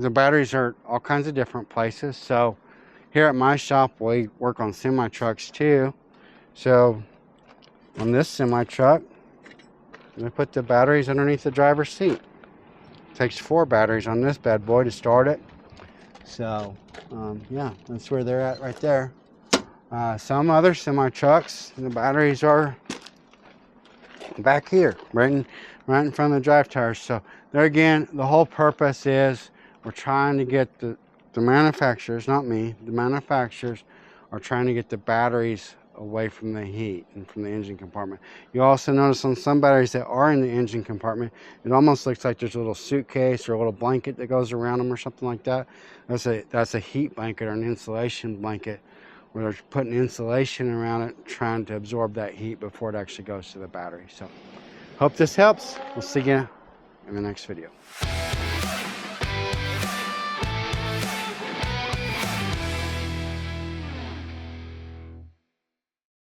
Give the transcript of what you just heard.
the batteries are all kinds of different places. So here at my shop, we work on semi trucks too. So on this semi truck, we put the batteries underneath the driver's seat. It takes 4 batteries on this bad boy to start it. So yeah, that's where they're at right there. Some other semi trucks, the batteries are back here, right in front of the drive tires. So there again, the whole purpose is we're trying to get the manufacturers, not me, the manufacturers are trying to get the batteries away from the heat and from the engine compartment. You also notice on some batteries that are in the engine compartment, it almost looks like there's a little suitcase or a little blanket that goes around them or something like that. That's a heat blanket or an insulation blanket, where they're putting insulation around it, trying to absorb that heat before it actually goes to the battery. So hope this helps. We'll see you in the next video.